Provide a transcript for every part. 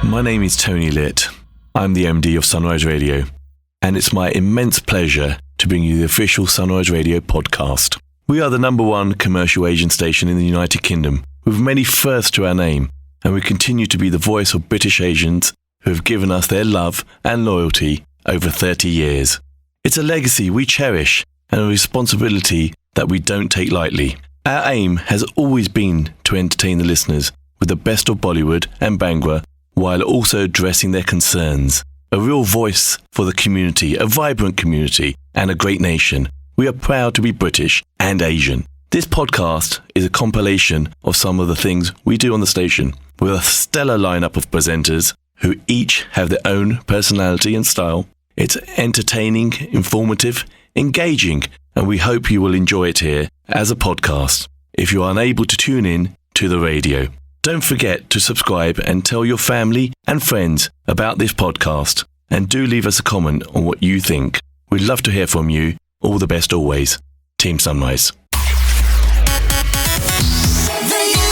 My name is Tony Litt. I'm the MD of Sunrise Radio, and it's my immense pleasure to bring you the official Sunrise Radio podcast. We are the #1 commercial Asian station in the United Kingdom, with many firsts to our name, and we continue to be the voice of British Asians who have given us their love and loyalty over 30 years. It's a legacy we cherish and a responsibility that we don't take lightly. Our aim has always been to entertain the listeners with the best of Bollywood and Bhangra, while also addressing their concerns. A real voice for the community, a vibrant community, and a great nation. We are proud to be British and Asian. This podcast is a compilation of some of the things we do on the station, with a stellar lineup of presenters who each have their own personality and style. It's entertaining, informative, engaging, and we hope you will enjoy it here as a podcast if you are unable to tune in to the radio. Don't forget to subscribe and tell your family and friends about this podcast, and do leave us a comment on what you think. We'd love to hear from you. All the best always. Team Sunrise. The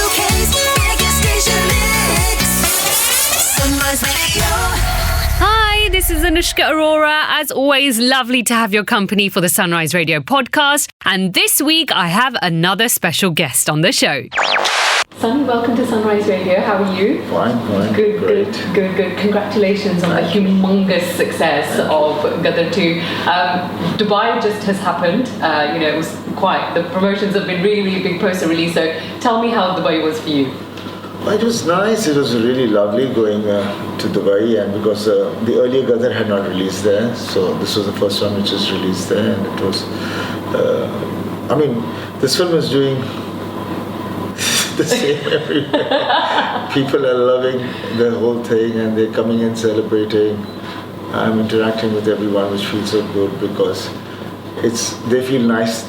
UK's biggest station mix. Sunrise Radio. Hi, this is Anushka Arora. As always, lovely to have your company for the Sunrise Radio podcast. And this week, I have another special guest on the show. Sunny, welcome to Sunrise Radio. How are you? Fine. Good. Congratulations on the humongous success of Gadar 2. Dubai just has happened. It was the promotions have been really big poster release. So tell me how Dubai was for you. It was nice. It was really lovely going to Dubai, and because the earlier Gadar had not released there, so this was the first one which was released there, and it was. This film is doing the same everywhere. People are loving the whole thing, and they're coming and celebrating. I'm interacting with everyone, which feels so good because they feel nice.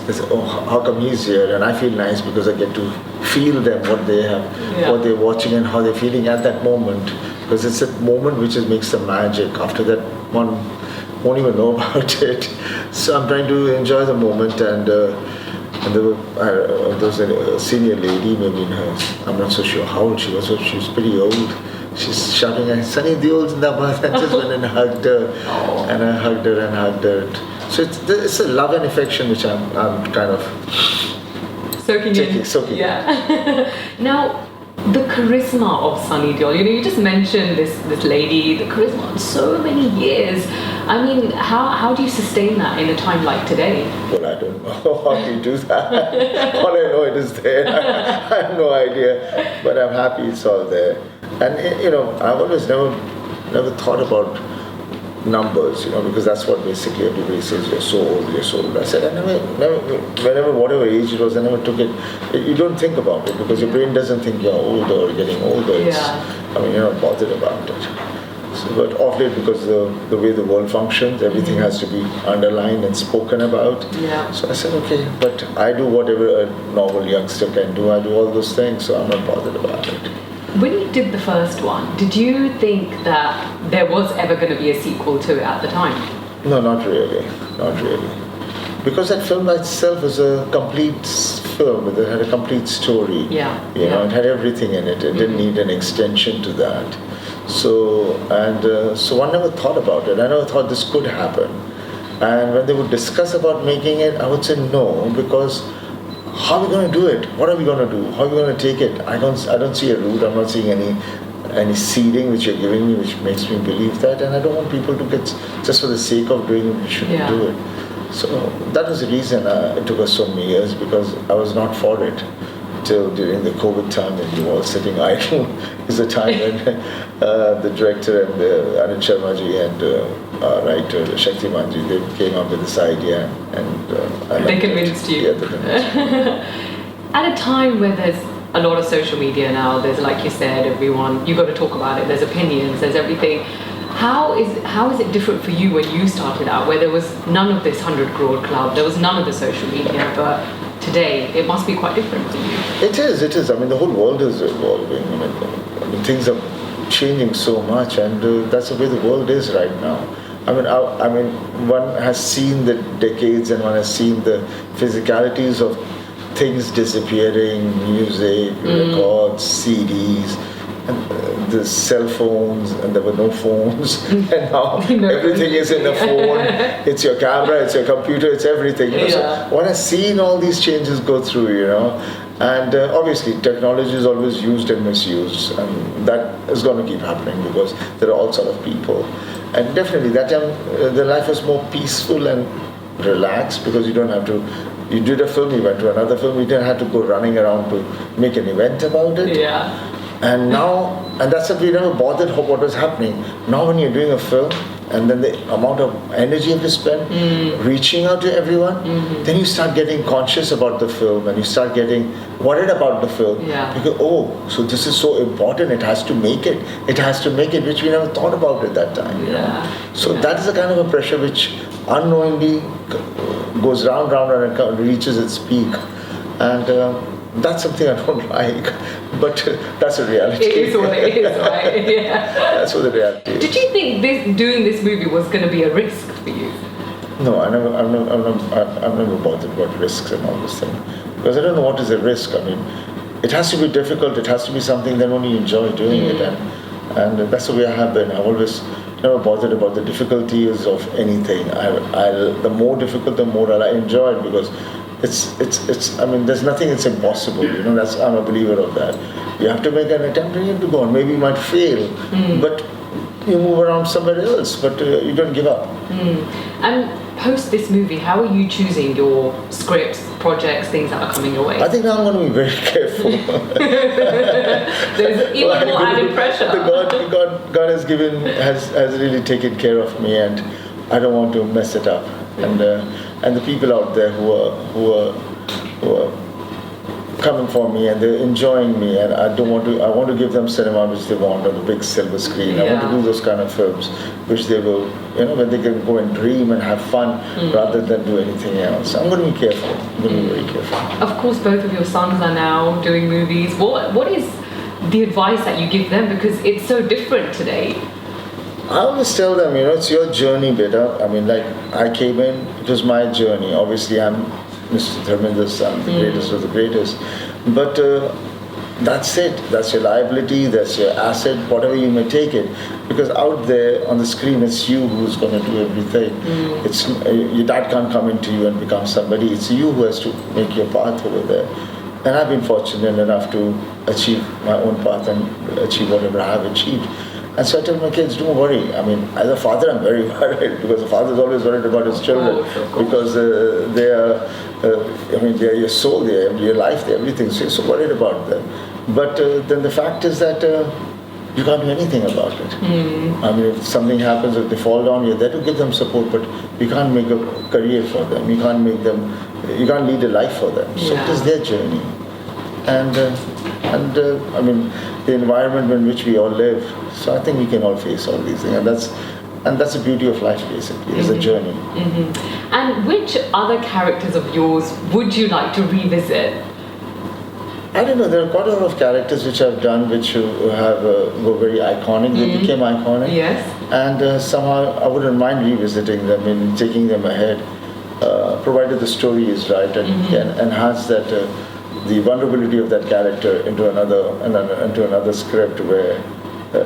How come he's here? And I feel nice because I get to feel them, what they have, what they're watching, and how they're feeling at that moment. Because it's a moment which makes the magic. After that, one won't even know about it. So I'm trying to enjoy the moment, and there was a senior lady, maybe I'm not so sure how old she was, but she was pretty old. She's shouting at Sunny Deol Zindabad, and just went and hugged her, and I hugged her. So it's a love and affection which I'm kind of soaking in. Yeah. Now, the charisma of Sunny Deol. You just mentioned this lady, the charisma in so many years. I mean, how do you sustain that in a time like today? Well, I don't know how do you do that. All I know it is there. I have no idea, but I'm happy it's all there. And I've always never thought about numbers, because that's what basically everybody says, you're so old. I said, I never, whatever age it was, I never took it. You don't think about it because your brain doesn't think you're older or getting older. You're not bothered about it. So, but of late, because the way the world functions, everything has to be underlined and spoken about. Yeah. So I said, okay, but I do whatever a normal youngster can do. I do all those things, so I'm not bothered about it. When you did the first one, did you think that there was ever going to be a sequel to it at the time? No, not really. Because that film by itself was a complete film. It had a complete story. It had everything in it. It didn't need an extension to that. So one never thought about it. I never thought this could happen. And when they would discuss about making it, I would say no, because how are we going to do it? What are we going to do? How are we going to take it? I don't see a route. I'm not seeing any seeding which you're giving me, which makes me believe that. And I don't want people to get, just for the sake of doing it, we shouldn't do it. So that was the reason it took us so many years, because I was not for it till during the COVID time when you were all sitting idle. Is the time when the director and Ameet Chana and writer Shakti Manji, they came up with this idea, and they convinced you. Yeah, they convinced me. At a time where there's a lot of social media now, there's, like you said, everyone, you've got to talk about it, there's opinions, there's everything. How is it different for you when you started out, where there was none of this 100 crore club, there was none of the social media, but today it must be quite different for you? It is. The whole world is evolving. Things are changing so much, and that's the way the world is right now. One has seen the decades, and one has seen the physicalities of things disappearing, music, records, CDs, the cell phones, and there were no phones, and now everything is in a phone. It's your camera, it's your computer, it's everything. You know? So when I've seen all these changes go through, and obviously technology is always used and misused, and that is going to keep happening because there are all sort of people. And definitely that time the life was more peaceful and relaxed because you don't have to. You did a film, you went to another film, you didn't have to go running around to make an event about it. Yeah. And now, and that's what we never bothered what was happening. Now when you're doing a film, and then the amount of energy you have to spend reaching out to everyone, then you start getting conscious about the film and you start getting worried about the film. Yeah. You go, so this is so important, it has to make it. It has to make it, which we never thought about at that time. So that is the kind of a pressure which unknowingly goes round and reaches its peak. And that's something I don't like, but that's a reality. It is what it is, right? Yeah. That's what the reality is. Did you think doing this movie was going to be a risk for you? No, I've never bothered about risks and all this thing, because I don't know what is a risk. I mean, it has to be difficult. It has to be something that only you enjoy doing it, and that's the way I have been. I've always never bothered about the difficulties of anything. The more difficult, the more I enjoy it because. It's. I mean, there's nothing that's impossible. I'm a believer of that. You have to make an attempt and you have to go on. Maybe you might fail, but you move around somewhere else. But you don't give up. And post this movie, how are you choosing your scripts, projects, things that are coming your way? I think now I'm going to be very careful. There's even more added pressure. God has really taken care of me, and I don't want to mess it up. And the people out there who are coming for me and they're enjoying me, and I want to give them cinema which they want on the big silver screen. I want to do those kind of films which they will, when they can go and dream and have fun rather than do anything else. I'm going to be careful. I'm going to be very careful. Of course, both of your sons are now doing movies. What is the advice that you give them, because it's so different today? I always tell them, it's your journey, beta. I mean, like, I came in, it was my journey. Obviously, I'm Mr. Dharmender's son, the greatest of the greatest. But that's it. That's your liability, that's your asset, whatever you may take it. Because out there on the screen, it's you who's going to do everything. It's your dad can't come into you and become somebody. It's you who has to make your path over there. And I've been fortunate enough to achieve my own path and achieve whatever I have achieved. And so I tell my kids, don't worry. I mean, as a father, I'm very worried because a father is always worried about his children because they are your soul, they are your life, they're everything. So you're so worried about them. But then the fact is that you can't do anything about it. I mean, if something happens, if they fall down, you're there to give them support, but you can't make a career for them. You can't lead a life for them. So it is their journey. And I mean, the environment in which we all live. So I think we can all face all these things, and that's the beauty of life. Basically, is a journey. And which other characters of yours would you like to revisit? I don't know. There are quite a lot of characters which I've done, which were very iconic. They became iconic. Yes. And somehow I wouldn't mind revisiting them and taking them ahead, provided the story is right and can enhance that. The vulnerability of that character into another script where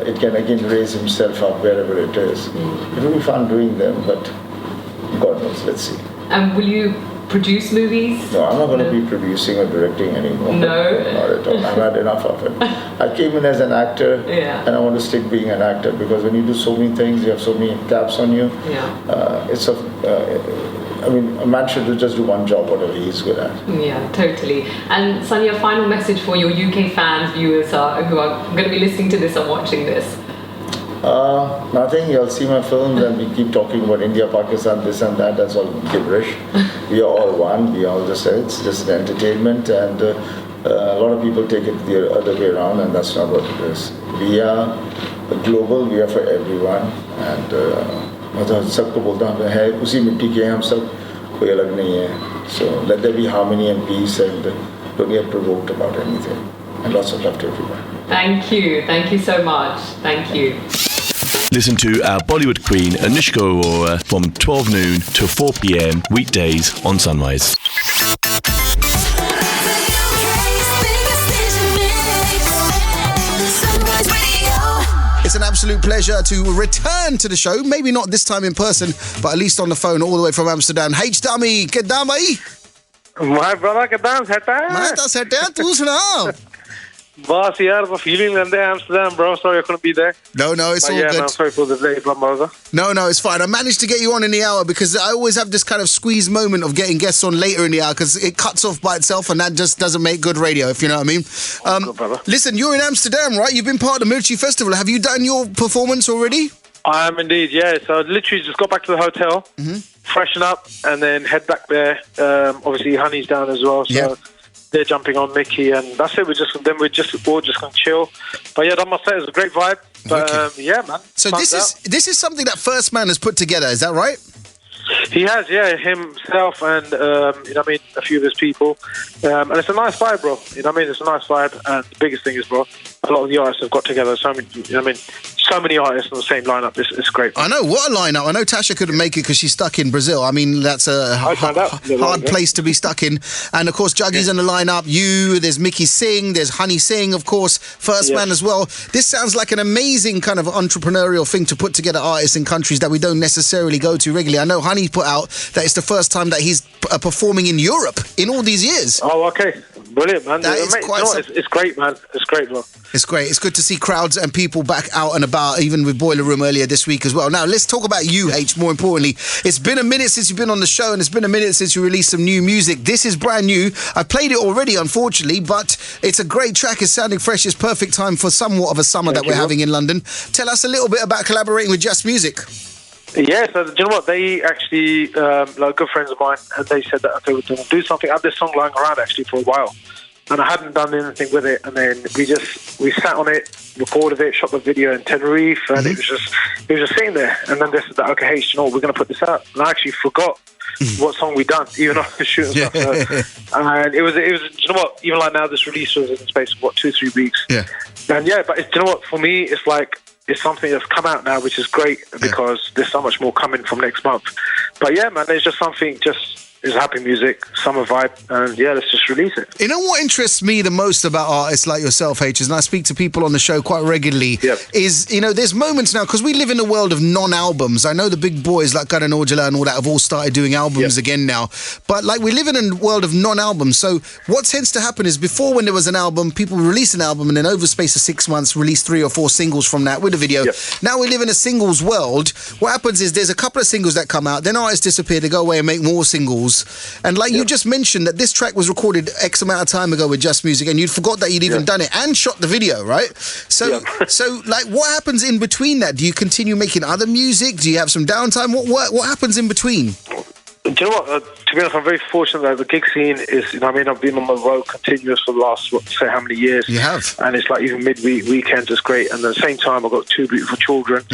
it can again raise himself up wherever it is. It will be fun doing them, but God knows, let's see. And will you produce movies? No, I'm not going to be producing or directing anymore. No? Not at all. I've had enough of it. I came in as an actor, and I want to stick being an actor because when you do so many things, you have so many caps on you. A man should just do one job, whatever he's good at. Yeah, totally. And Sunny, a final message for your UK fans, viewers who are going to be listening to this and watching this. Nothing. You'll see my films and we keep talking about India, Pakistan, this and that. That's all gibberish. We are all one. It's just an entertainment, and a lot of people take it the other way around, and that's not what it is. We are global. We are for everyone, and सबको बोलता है उसी मिट्टी के हम सब कोई अलग नहीं है. So let there be harmony and peace, and don't get provoked about anything. And lots of love to everyone. Thank you so much. Thank you. Listen to our Bollywood queen Anushka Arora from 12 noon to 4 p.m. weekdays on Sunrise. The UK's biggest station mix. Sunrise It's an absolute pleasure to return to the show. Maybe not this time in person, but at least on the phone all the way from Amsterdam. H-Dhami, kedam bhai? My brother, kedam set hai? मैं तो set है, तू सुना. Boss, yaar, the feeling in Amsterdam, bro. Sorry I couldn't be there. No, it's all good. I'm sorry for the delay, brother. No, it's fine. I managed to get you on in the hour because I always have this kind of squeeze moment of getting guests on later in the hour because it cuts off by itself and that just doesn't make good radio, if you know what I mean. Good, brother. Listen, you're in Amsterdam, right? You've been part of the Mirchi Festival. Have you done your performance already? I am indeed, yeah. So I literally just got back to the hotel, freshen up, and then head back there. Obviously, Honey's down as well, so they're jumping on Mickey, and that's it. We're all just going to chill. But yeah, that must say it was a great vibe. But yeah, man. So this is something that First Man has put together. Is that right? He has, yeah, himself and, you know what I mean, a few of his people. And it's a nice vibe, bro. You know what I mean? It's a nice vibe. And the biggest thing is, bro, a lot of the artists have got together. So many, you know what I mean? So many artists on the same lineup. It's great. I know. What a lineup. I know Tasha couldn't make it because she's stuck in Brazil. I mean, that's a hard place to be stuck in. And, of course, Juggy's in the lineup. There's Mickey Singh. There's Honey Singh, of course. First Man as well. This sounds like an amazing kind of entrepreneurial thing to put together artists in countries that we don't necessarily go to regularly. I know Honey put out that it's the first time that he's performing in Europe in all these years. Oh, okay. Brilliant, man. It's great, man. It's great, bro. It's great. It's good to see crowds and people back out and about, even with Boiler Room earlier this week as well. Now, let's talk about you, H, more importantly. It's been a minute since you've been on the show and it's been a minute since you released some new music. This is brand new. I played it already, unfortunately, but it's a great track. It's sounding fresh. It's perfect time for somewhat of a summer that we're having in London. Tell us a little bit about collaborating with Juss Musik. Yeah, so do you know what? They actually, like good friends of mine, and they said that they would do something. I had this song lying around actually for a while, and I hadn't done anything with it. And then we sat on it, recorded it, shot the video in Tenerife, and it was just sitting there. And then they said that, okay, hey, you know what, we're going to put this out. And I actually forgot what song we'd done, even after shooting stuff. And it was, you know what? Even like now, this release was in the space of 2-3 weeks. Yeah. And yeah, but you know what? For me, it's like, it's something that's come out now, which is great because there's so much more coming from next month. But yeah, man, there's just something, it's happy music, summer vibe, and yeah, let's just release it. You know what interests me the most about artists like yourself, H, and I speak to people on the show quite regularly, is, you know, there's moments now, because we live in a world of non-albums. I know the big boys like Karan Aujla and all that have all started doing albums again now, but like we live in a world of non-albums. So what tends to happen is before, when there was an album, people release an album and then over space of 6 months release 3 or 4 singles from that with a video. Now we live in a singles world. What happens is there's a couple of singles that come out, then artists disappear, they go away and make more singles. And like you just mentioned that this track was recorded X amount of time ago with Juss Musik and you'd forgot that you'd even done it and shot the video, right? So so like what happens in between that? Do you continue making other music? Do you have some downtime? What happens in between? Do you know what? To be honest, I'm very fortunate that the gig scene is, you know what I mean, I've been on the road continuous for the last, say how many years. You have. And it's like even midweek, weekends is great. And at the same time, I've got 2 beautiful children,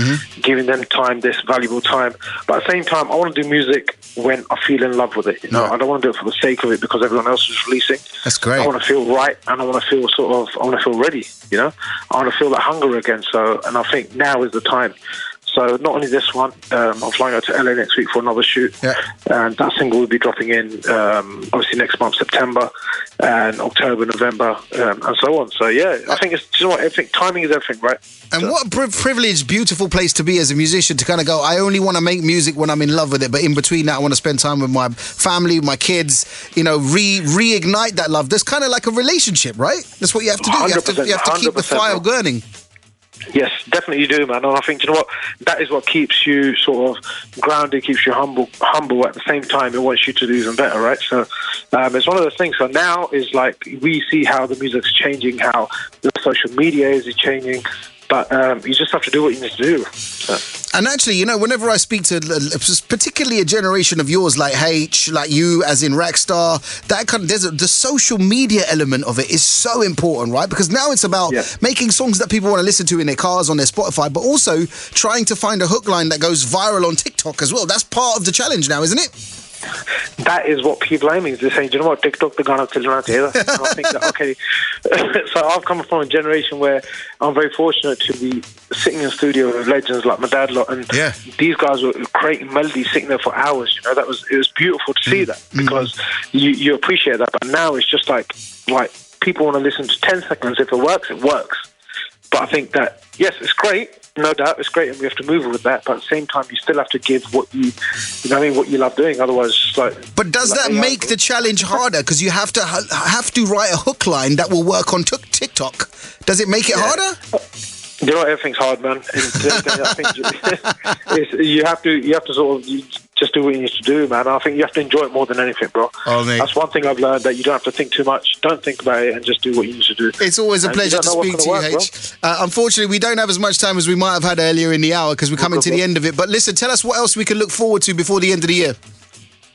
giving them time, this valuable time. But at the same time, I want to do music when I feel in love with it. You know, I don't want to do it for the sake of it because everyone else is releasing. That's great. I want to feel right and I want to feel I want to feel ready, you know? I want to feel that hunger again. So, and I think now is the time. So not only this one, I'm flying out to LA next week for another shoot. And that single will be dropping in, obviously next month, September, and October, November, and so on. So yeah, I think it's, you know what, timing is everything, right? And what a privileged, beautiful place to be as a musician, to kind of go, I only want to make music when I'm in love with it, but in between that I want to spend time with my family, my kids, you know, reignite that love. That's kind of like a relationship, right? That's what you have to do. You have to keep the fire burning. Yes, definitely you do, man. And I think, you know what, that is what keeps you sort of grounded, keeps you humble at the same time. It wants you to do even better, right? So it's one of those things. So now is like we see how the music's changing, how the social media is changing, but you just have to do what you need to do. And actually, you know, whenever I speak to particularly a generation of yours like H, like you as in Rackstar, that kind of, the social media element of it is so important, right? Because now it's about making songs that people want to listen to in their cars, on their Spotify, but also trying to find a hook line that goes viral on TikTok as well. That's part of the challenge now, isn't it? That is what people are aiming. They're saying, do you know what, TikTok, the Ghana children out here. And I think that, okay, so I've come from a generation where I'm very fortunate to be sitting in the studio with legends like my dad lot, and these guys were creating melodies, sitting there for hours. You know, it was beautiful to see that, because you appreciate that. But now it's just like people want to listen to 10 seconds. If it works, it works. But I think that, yes, it's great, no doubt, it's great, and we have to move with that. But at the same time, you still have to give what you know what I mean, what you love doing. Otherwise, it's like. But does that make the challenge harder? Because you have to write a hook line that will work on TikTok. Does it make it harder? You know, everything's hard, man. I think you have to sort of just do what you need to do, man. I think you have to enjoy it more than anything, bro. Oh, mate. That's one thing I've learned, that you don't have to think too much. Don't think about it and just do what you need to do. It's always a pleasure to speak to you, H. Unfortunately, we don't have as much time as we might have had earlier in the hour because we're coming to the end of it. But listen, tell us what else we can look forward to before the end of the year.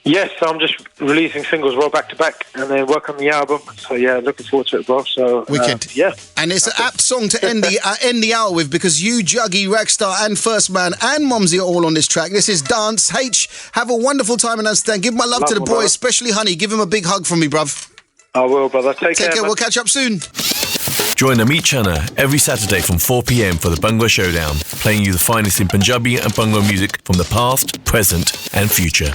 Yes, I'm just releasing singles back to back and then work on the album. So yeah, looking forward to it, bro. So wicked. Yeah. And it's an apt song to end the hour with, because you, Juggy, Rackstar and First Man and Mumsy are all on this track. This is Dance. H, have a wonderful time in Amsterdam. Give my love to the boys, especially Honey. Give him a big hug from me, bruv. I will, brother. Take care. We'll catch up soon. Join Ameet Chana every Saturday from 4 p.m. for the Bhangra Showdown, playing you the finest in Punjabi and Bhangra music from the past, present and future.